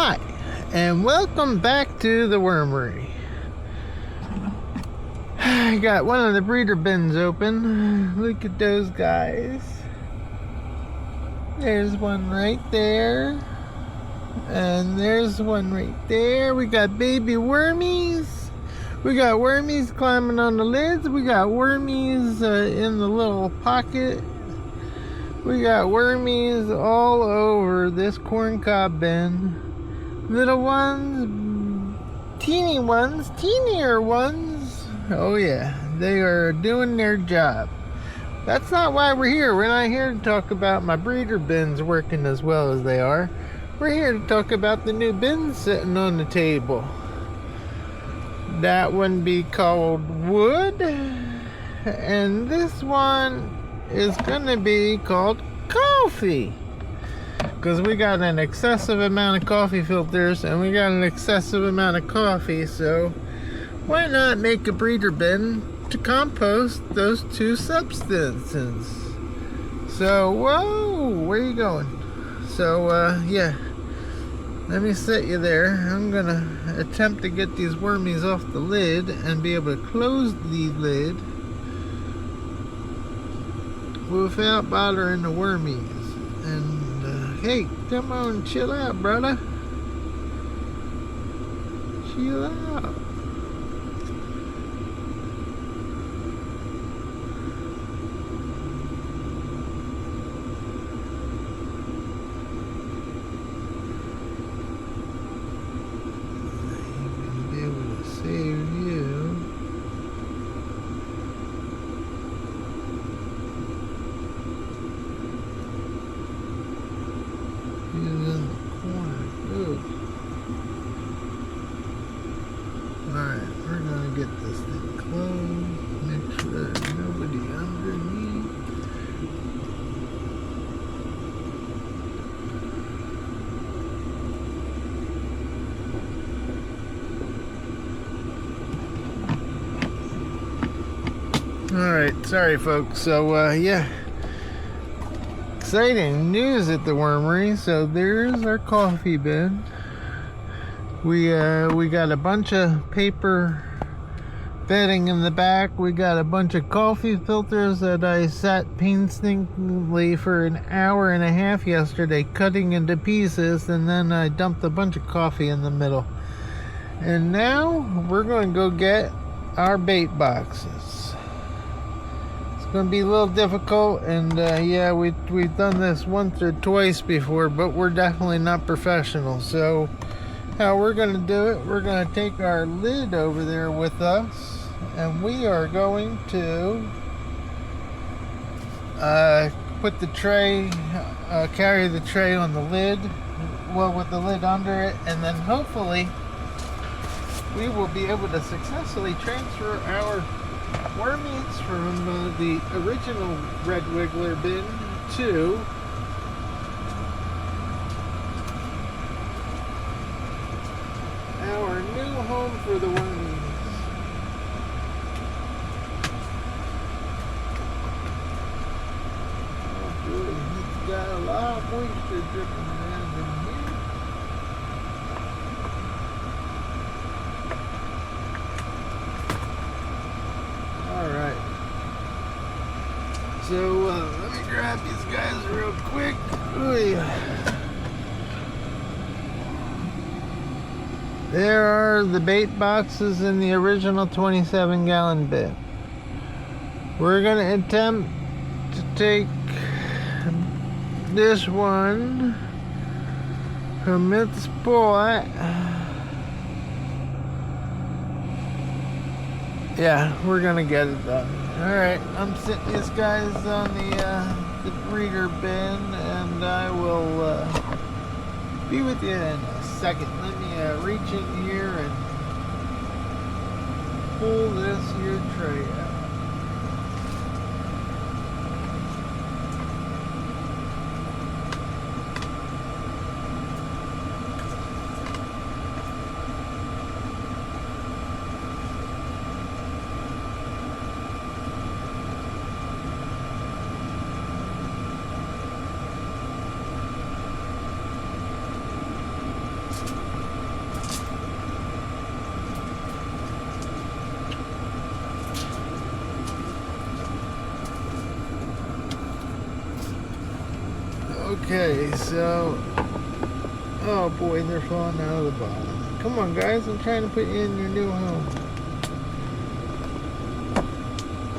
Hi, and welcome back to the Wormery. I got one of the breeder bins open. Look at those guys. There's one right there. And there's one right there. We got baby wormies. We got wormies climbing on the lids. We got wormies in the little pocket. We got wormies all over this corncob bin. Little ones, teenier ones. Oh yeah, they are doing their job. That's not why we're here. We're not here to talk about my breeder bins working as well as they are. We're here to talk about the new bins sitting on the table. That one be called wood, and this one is gonna be called coffee, because we got an excessive amount of coffee filters and we got an excessive amount of coffee, so why not make a breeder bin to compost those two substances? So, whoa, where are you going? So, yeah, let me set you there. I'm gonna attempt to get these wormies off the lid and be able to close the lid without bothering the wormies. And hey, come on, chill out, brother. Chill out. Be able to save you. He's in the corner. Ooh. Alright, we're gonna get this thing closed. Make sure there's nobody underneath. Alright, sorry folks. So, yeah. Exciting news at the Wormery. So there's our coffee bin. We got a bunch of paper bedding in the back. We got a bunch of coffee filters that I sat painstakingly for an hour and a half yesterday cutting into pieces, and then I dumped a bunch of coffee in the middle. And now we're going to go get our bait boxes. Going to be a little difficult, and yeah, we've done this once or twice before, but we're definitely not professional. So how we're going to do it, we're going to take our lid over there with us, and we are going to put the tray, carry the tray on the lid, well, with the lid under it, and then hopefully we will be able to successfully transfer our wormies from the original Red Wiggler bin to our new home for the wormies. Oh boy, it's got a lot of moisture dripping around in here. Alright, so let me grab these guys real quick. Ooh. There are the bait boxes in the original 27-gallon bin. We're going to attempt to take this one from its spot. Yeah, we're gonna get it done. Alright, I'm sitting these guys on the breeder bin, and I will be with you in a second. Let me reach in here and pull this here tray out. Okay, so, oh boy, they're falling out of the bottom. Come on, guys, I'm trying to put you in your new home.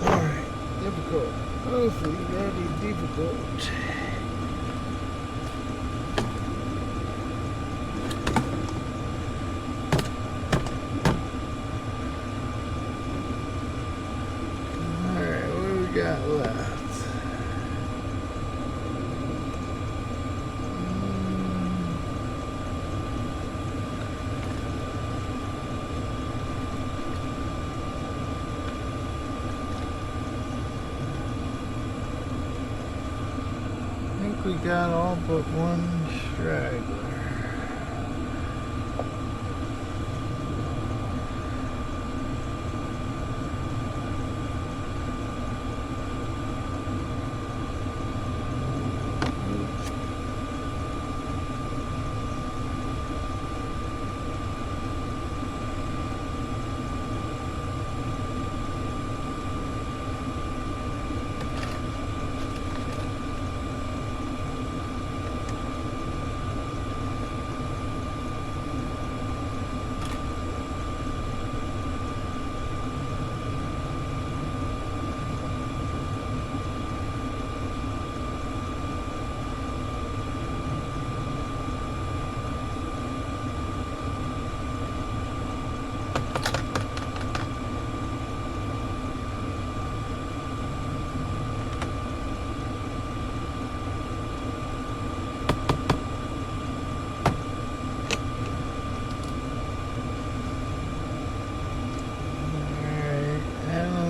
Alright, difficult. Hopefully, that'll be difficult. Alright, what do we got left? We got all but one straggler.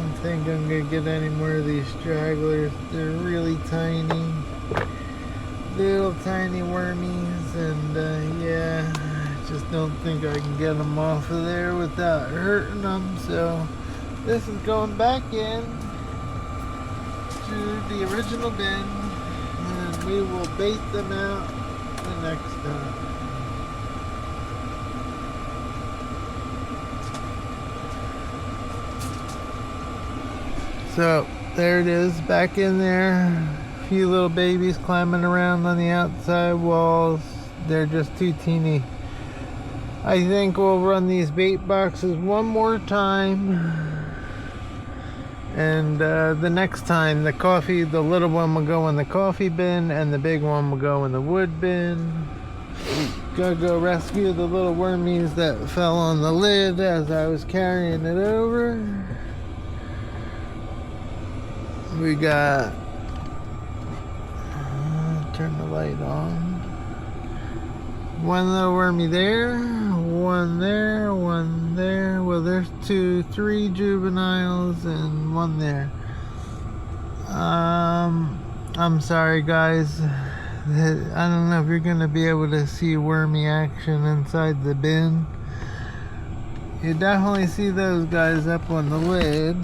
I think I'm gonna get any more of these stragglers. They're really tiny, little tiny wormies, and yeah, I just don't think I can get them off of there without hurting them. So this is going back in to the original bin, and we will bait them out the next time. So there it is, back in there. A few little babies climbing around on the outside walls. They're just too teeny. I think we'll run these bait boxes one more time, and the next time the little one will go in the coffee bin and the big one will go in the wood bin. Gotta go rescue the little wormies that fell on the lid as I was carrying it over. We got, turn the light on. One little wormy there, one there, one there. Well, there's three juveniles and one there. I'm sorry guys. I don't know if you're gonna be able to see wormy action inside the bin. You definitely see those guys up on the lid.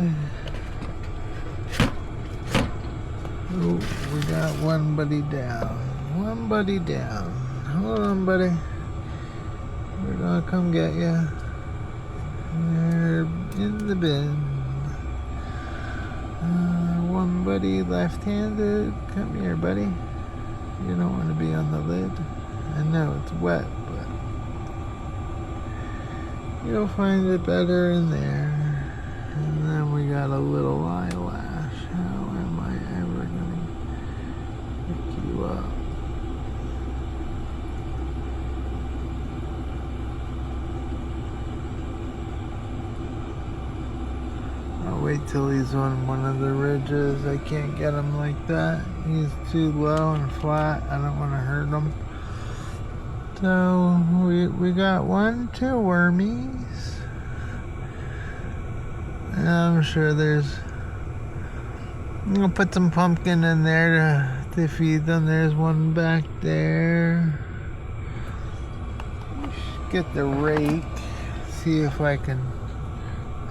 Oh, we got one buddy down. One buddy down. Hold on, buddy. We're gonna come get you. You're in the bin. One buddy left-handed. Come here, buddy. You don't want to be on the lid. I know it's wet, but you'll find it better in there. And then we got a little eyelash. How am I ever gonna pick you up? I'll wait till he's on one of the ridges. I can't get him like that. He's too low and flat. I don't want to hurt him. So we got 1, 2 wormies. And I'm sure I'm gonna put some pumpkin in there to feed them. There's one back there. Get the rake. See if I can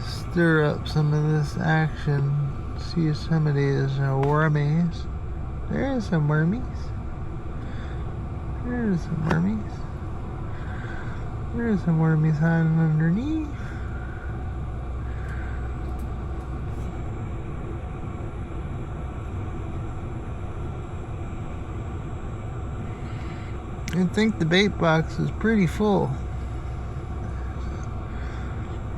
stir up some of this action. See if some of these wormies. There's some wormies. There's some wormies. There's some wormies hiding underneath. I think the bait box is pretty full.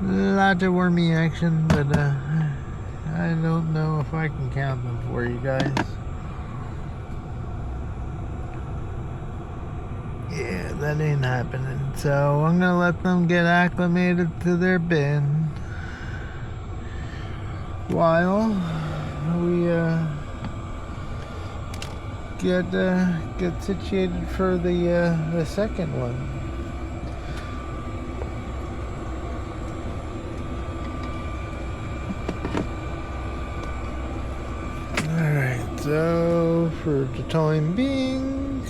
Lots of wormy action, but I don't know if I can count them for you guys. Yeah, that ain't happening. So I'm gonna let them get acclimated to their bin while we get situated for the second one. All right, so for the time being,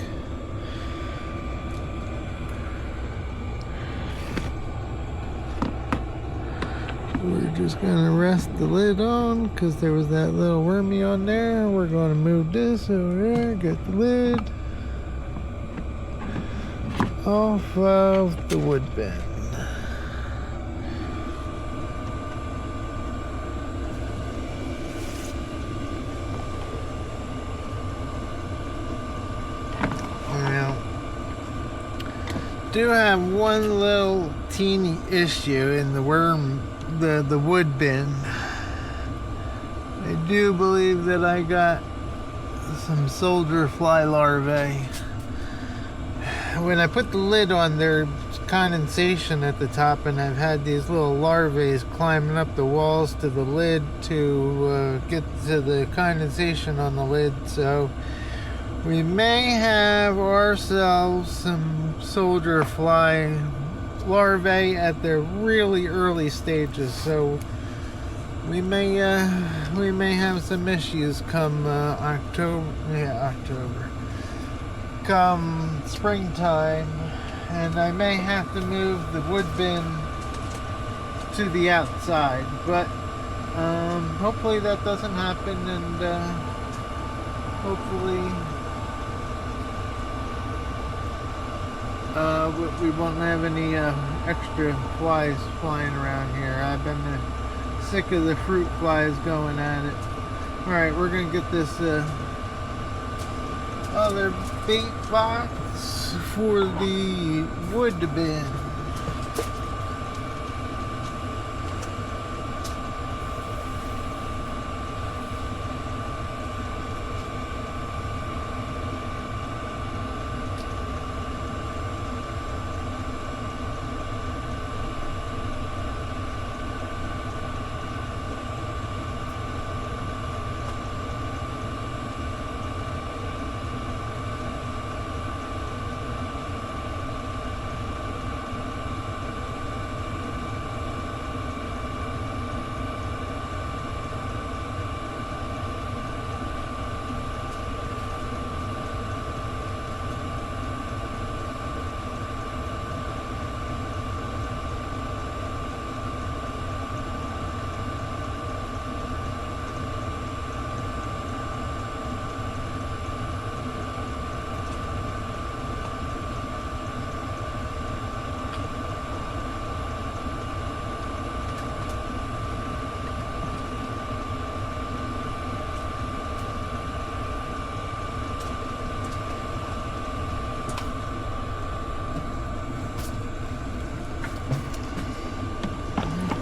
we're just gonna rest the lid on because there was that little wormy on there. We're gonna move this over there, get the lid off of the wood bin. Now, do have one little teeny issue in the the wood bin. I do believe that I got some soldier fly larvae. When I put the lid on, there's condensation at the top, and I've had these little larvae climbing up the walls to the lid to get to the condensation on the lid. So we may have ourselves some soldier fly larvae at their really early stages, so we may have some issues come October, come springtime, and I may have to move the wood bin to the outside, but hopefully that doesn't happen, and hopefully we won't have any extra flies flying around here. I've been sick of the fruit flies going at it. Alright, we're gonna get this other bait box for the wood bin.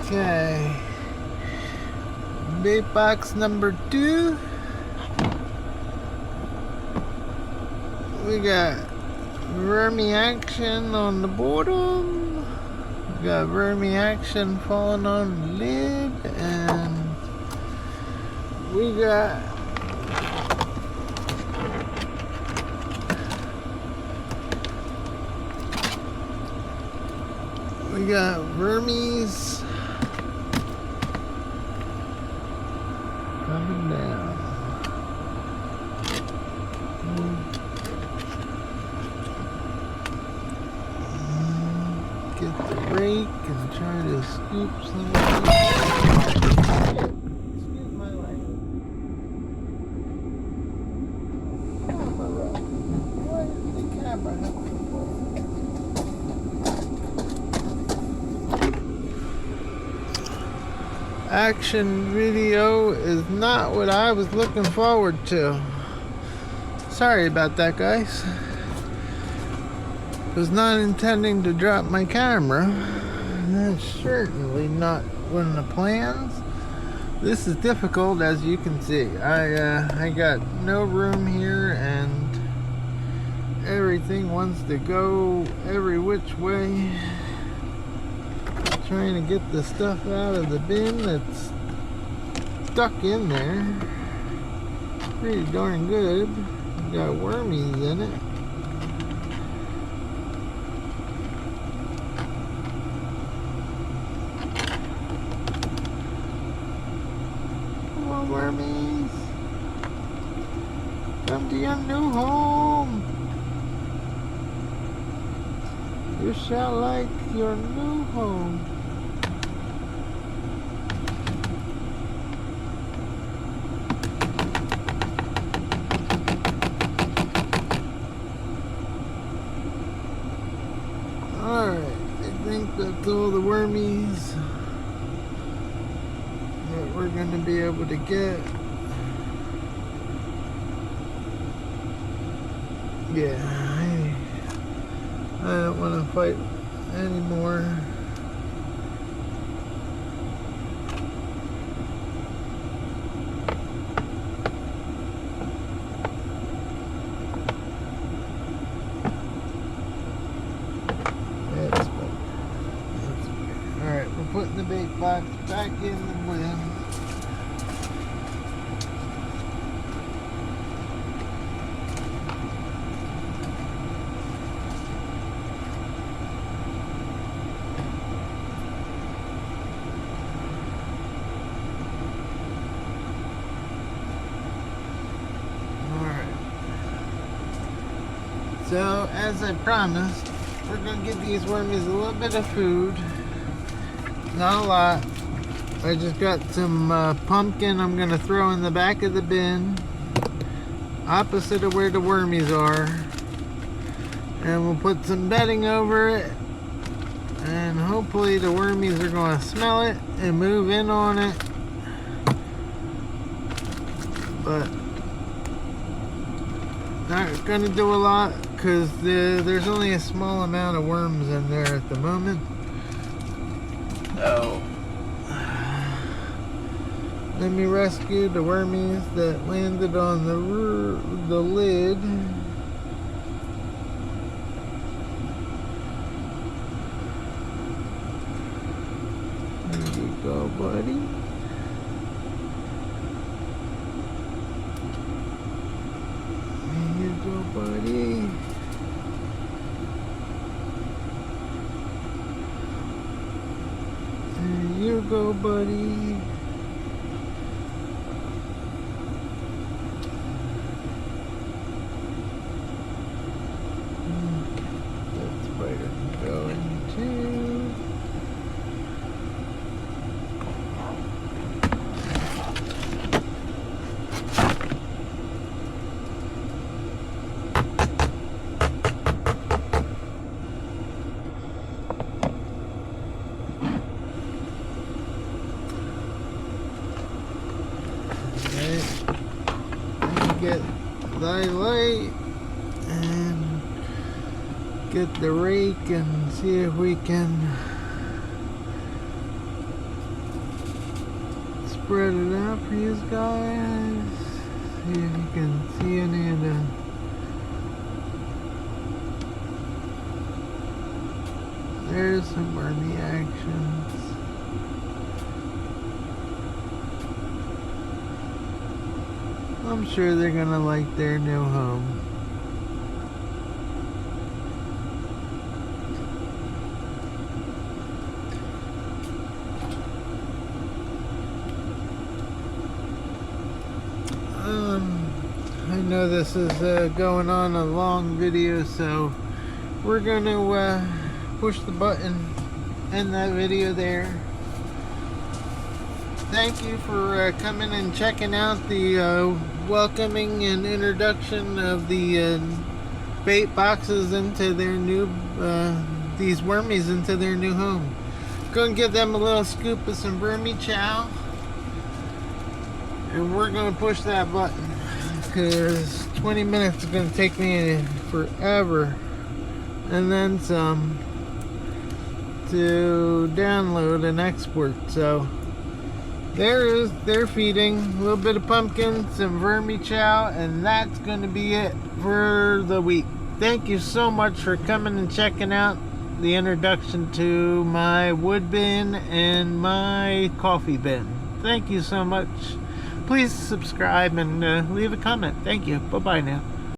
Okay, bait box number 2. We got wormy action on the bottom. We got wormy action falling on the lid, and we got wormies coming down. Get the rake and try to scoop some of these. Excuse my language. Camera. Why is the camera not action video is not what I was looking forward to. Sorry about that, guys. Was not intending to drop my camera. That's certainly not one of the plans. This is difficult, as you can see. I got no room here, and everything wants to go every which way. Trying to get the stuff out of the bin that's stuck in there. Pretty darn good. Got wormies in it. Come on, wormies. Come to your new home. You shall like your new home. Alright, I think that's all the wormies that we're going to be able to get. Yeah, I don't want to fight anymore. That's better. That's better. Alright, we're putting the bait box back in the bin. So, as I promised, we're going to give these wormies a little bit of food. Not a lot. I just got some pumpkin I'm going to throw in the back of the bin, opposite of where the wormies are. And we'll put some bedding over it. And hopefully the wormies are going to smell it and move in on it. But not going to do a lot, because there's only a small amount of worms in there at the moment. Oh. Let me rescue the wormies that landed on the lid. There you go, buddy. There you go, buddy. There you go, buddy. That spider can go in too. Get thy light and get the rake and see if we can spread it out for you guys. See if you can see any of the there's some wormy actions. I'm sure they're gonna like their new home. I know this is going on a long video, so we're gonna push the button, end that video there. Thank you for coming and checking out the welcoming and introduction of the bait boxes into their new, these wormies into their new home. Go and give them a little scoop of some vermi-chow. And we're going to push that button, because 20 minutes is going to take me forever and then some to download and export. So they're feeding a little bit of pumpkin, some vermichow, and that's going to be it for the week. Thank you so much for coming and checking out the introduction to my wood bin and my coffee bin. Thank you so much. Please subscribe and leave a comment. Thank you. Bye-bye now.